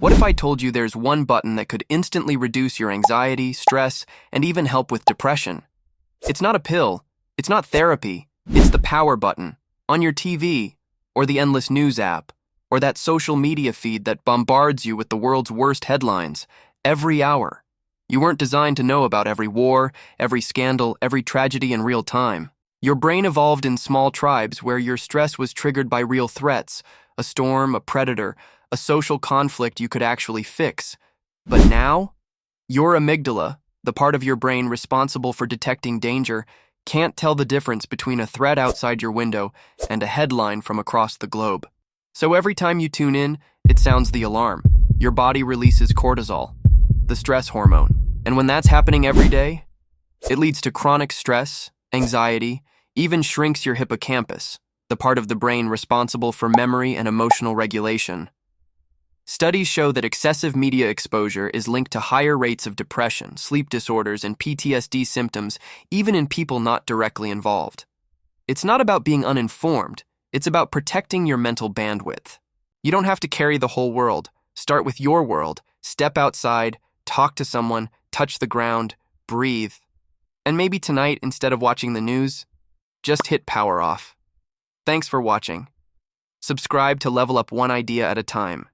What if I told you there's one button that could instantly reduce your anxiety, stress, and even help with depression? It's not a pill, it's not therapy, it's the power button on your TV, or the endless news app, or that social media feed that bombards you with the world's worst headlines every hour. You weren't designed to know about every war, every scandal, every tragedy in real time. Your brain evolved in small tribes where your stress was triggered by real threats, a storm, a predator, a social conflict you could actually fix. But now, your amygdala, the part of your brain responsible for detecting danger, can't tell the difference between a threat outside your window and a headline from across the globe. So every time you tune in, it sounds the alarm. Your body releases cortisol, the stress hormone. And when that's happening every day, it leads to chronic stress, anxiety, even shrinks your hippocampus, the part of the brain responsible for memory and emotional regulation. Studies show that excessive media exposure is linked to higher rates of depression, sleep disorders, and PTSD symptoms, even in people not directly involved. It's not about being uninformed, it's about protecting your mental bandwidth. You don't have to carry the whole world. Start with your world, step outside, talk to someone, touch the ground, breathe. And maybe tonight, instead of watching the news, just hit power off. Thanks for watching. Subscribe to level up one idea at a time.